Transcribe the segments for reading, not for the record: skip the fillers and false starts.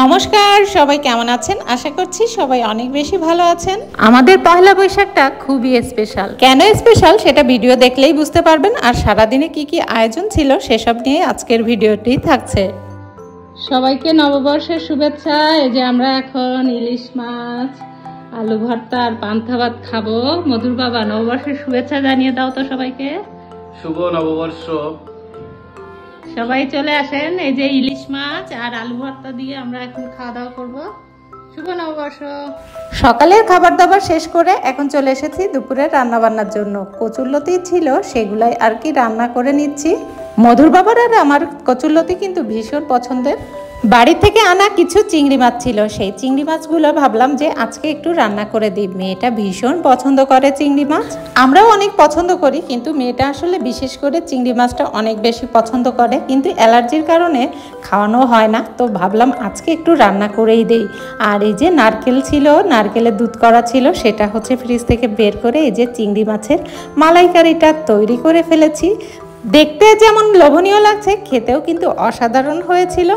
নমস্কার, সবাই কেমন আছেন? আশা করছি সবাই অনেক বেশি ভালো আছেন। আমাদের পহেলা বৈশাখটা খুবই স্পেশাল। কেন স্পেশাল সেটা ভিডিও দেখলেই বুঝতে পারবেন। আর সারাদিনে কি কি আয়োজন ছিল সেসব নিয়ে আজকের ভিডিওটি থাকছে। সবাইকে নববর্ষের শুভেচ্ছা। এই যে আমরা এখন ইলিশ মাছ, আলু ভর্তা আর পান্তা ভাত খাবো। মধুর বাবা, নববর্ষের শুভেচ্ছা জানিয়ে দাও তো সবাইকে। শুভ নববর্ষ। সবাই চলে আসেন। এই যে ইলিশ মাছ আর আলু ভর্তা দিয়ে আমরা এখন খাওয়া দাওয়া করবো। শুভ নববর্ষ। সকালের খাবার দাবার শেষ করে এখন চলে এসেছি দুপুরের রান্না বান্নার জন্য। কচুরলতি ছিল, সেগুলাই আর কি রান্না করে নিচ্ছি। মধুর বাবার আর আমার কচুরলতি কিন্তু ভীষণ পছন্দের। বাড়ি থেকে আনা কিছু চিংড়ি মাছ ছিল, সেই চিংড়ি মাছগুলো ভাবলাম যে আজকে একটু রান্না করে দিই। মেয়েটা ভীষণ পছন্দ করে চিংড়ি মাছ, আমরাও অনেক পছন্দ করি, কিন্তু মেয়েটা আসলে বিশেষ করে চিংড়ি মাছটা অনেক বেশি পছন্দ করে, কিন্তু অ্যালার্জির কারণে খাওয়ানো হয় না। তো ভাবলাম আজকে একটু রান্না করেই দেই। আর এই যে নারকেল ছিল, নারকেলের দুধ করা ছিল, সেটা হচ্ছে ফ্রিজ থেকে বের করে এই যে চিংড়ি মাছের মালাইকারিটা তৈরি করে ফেলেছি। দেখতে যেমন লোভনীয় লাগছে, খেতেও কিন্তু অসাধারণ হয়েছিল।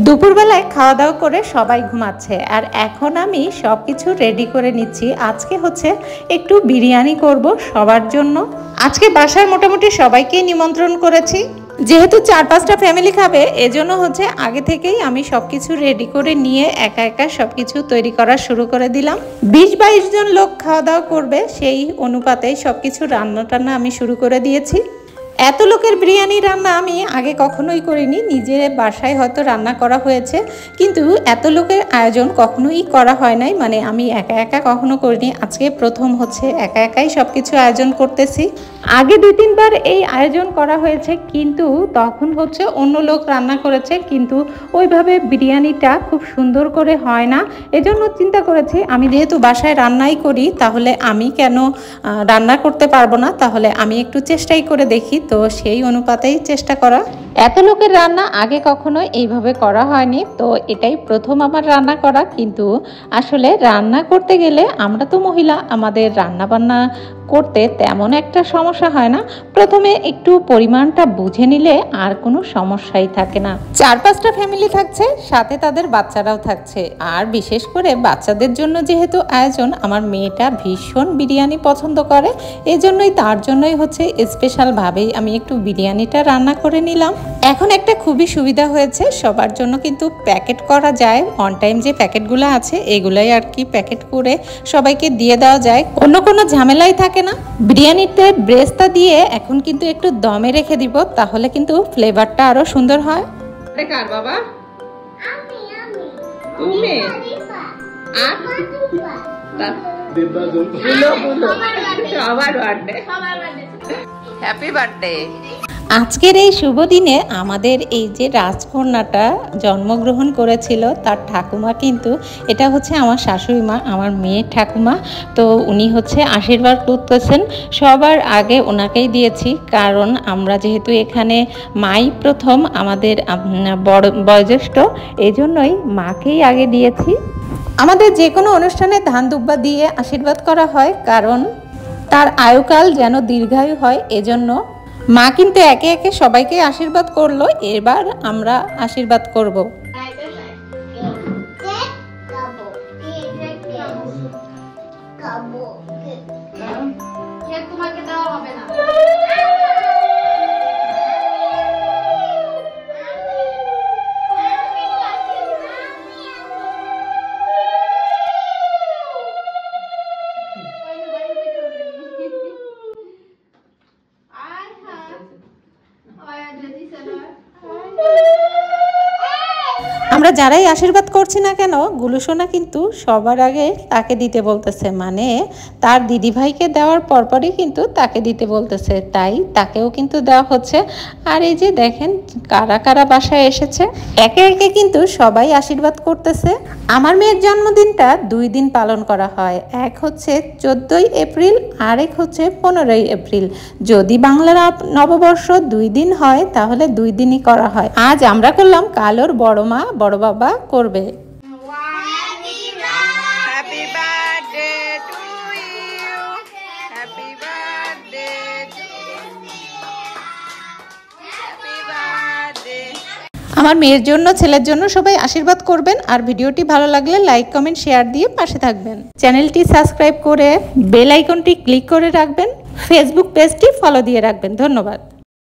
দুপুরবেলায় খাওয়া দাওয়া করে সবাই ঘুমাচ্ছে, আর এখন আমি সব কিছু রেডি করে নিচ্ছি। আজকে হচ্ছে একটু বিরিয়ানি করব সবার জন্য। আজকে বাসায় মোটামুটি সবাইকেই নিমন্ত্রণ করেছি, যেহেতু 4-5টা ফ্যামিলি খাবে, এজন্য হচ্ছে আগে থেকেই আমি সব কিছু রেডি করে নিয়ে একা একা সব কিছু তৈরি করা শুরু করে দিলাম। 20-22 জন লোক খাওয়া দাওয়া করবে, সেই অনুপাতেই সব কিছু রান্না টান্না আমি শুরু করে দিয়েছি। এত লোকের বিরিয়ানি রান্না আমি আগে কখনোই করিনি। নিজের বাসায় হয়তো রান্না করা হয়েছে, কিন্তু এত লোকের আয়োজন কখনোই করা হয় নাই। মানে আমি একা একা কখনো করিনি, আজকে প্রথম হচ্ছে একা একাই সব কিছু আয়োজন করতেছি। আগে 2-3 বার এই আয়োজন করা হয়েছে, কিন্তু তখন হচ্ছে অন্য লোক রান্না করেছে, কিন্তু ওইভাবে বিরিয়ানিটা খুব সুন্দর করে হয় না। এজন্য চিন্তা করেছি আমি যেহেতু বাসায় রান্নাই করি, তাহলে আমি কেন রান্না করতে পারবো না, তাহলে আমি একটু চেষ্টাই করে দেখি। তো সেই অনুপাতেই চেষ্টা করা। এত লোকের রান্না আগে কখনো এইভাবে করা হয়নি, তো এটাই প্রথম আমার রান্না করা। কিন্তু আসলে রান্না করতে গেলে আমরা তো মহিলা, আমাদের রান্না বান্না করতে তেমন একটা সমস্যা হয় না। প্রথমে একটু পরিমাণটা বুঝে নিলে আর কোনো সমস্যাই থাকে না। 4-5টা ফ্যামিলি থাকছে, সাথে তাদের বাচ্চারাও থাকছে। আর বিশেষ করে বাচ্চাদের জন্য যেহেতু আয়োজন, আমার মেয়েটা ভীষণ বিরিয়ানি পছন্দ করে, এজন্যই তার জন্যই হচ্ছে স্পেশালভাবেই আমি একটু বিরিয়ানিটা রান্না করে নিলাম। এখন একটা খুবই সুবিধা হয়েছে, সবার জন্য কিন্তু প্যাকেট করা যায়। অন টাইম যে প্যাকেটগুলো আছে, এগুলাই আর কি প্যাকেট করে সবাইকে দিয়ে দেওয়া যায়, অন্য কোনো ঝামেলাই থাকে না। বিরিয়ানিতে ব্রেস্তা দিয়ে এখন কিন্তু একটু দমে রেখে দিব, তাহলে কিন্তু ফ্লেভারটা আরো সুন্দর হয়। কার বাবা? তুমি? Happy birthday. আজকের এই শুভ দিনে আমাদের এই যে রাজকন্যাটা জন্মগ্রহণ করেছিল, তার ঠাকুমা কিন্তু, এটা হচ্ছে আমার শাশুড়ি মা, আমার মেয়ের ঠাকুমা। তো উনি হচ্ছে আশীর্বাদ করতেছেন। সবার আগে ওনাকেই দিয়েছি, কারণ আমরা যেহেতু এখানে মাই প্রথম, আমাদের বড় বয়োজ্যেষ্ঠ, এই জন্যই মাকেই আগে দিয়েছি। আমাদের যে কোনো অনুষ্ঠানে ধান দুব্বা দিয়ে আশীর্বাদ করা হয়, কারণ তার আয়ুকাল যেন দীর্ঘায়ু হয়, এজন্য। মা কিন্তু একে একে সবাইকে আশীর্বাদ করলো, এবার আমরা আশীর্বাদ করব। আমরা যারাই আশীর্বাদ করছি না কেন, গুলুসোনা কিন্তু সবার আগে তাকে দিতে বলতেছে, মানে তার দিদিভাইকে দেওয়ার পরপরই কিন্তু তাকে দিতে বলতেছে, তাই তাকেও কিন্তু দেওয়া হচ্ছে। আর এই যে দেখেন কারা কারা বাসায় এসেছে, একে একে কিন্তু সবাই আশীর্বাদ করতেছে। আমার মেয়ের জন্মদিনটা 2 দিন পালন করা হয়, এক হচ্ছে 14ই এপ্রিল, আরেক হচ্ছে 15ই এপ্রিল। যদি বাংলার নববর্ষ 2 দিন হয়, তাহলে 2 দিনই করা হয়। আজ আমরা করলাম, কাল ওর বড় মা বড় বাবা করবে। আমার মেয়ের জন্য ছেলের জন্য সবাই আশীর্বাদ করবেন আর ভিডিওটি ভালো লাগলে লাইক কমেন্ট শেয়ার দিয়ে পাশে থাকবেন। চ্যানেলটি সাবস্ক্রাইব করে বেল আইকনটি ক্লিক করে রাখবেন। ফেসবুক পেজটি ফলো দিয়ে রাখবেন। ধন্যবাদ।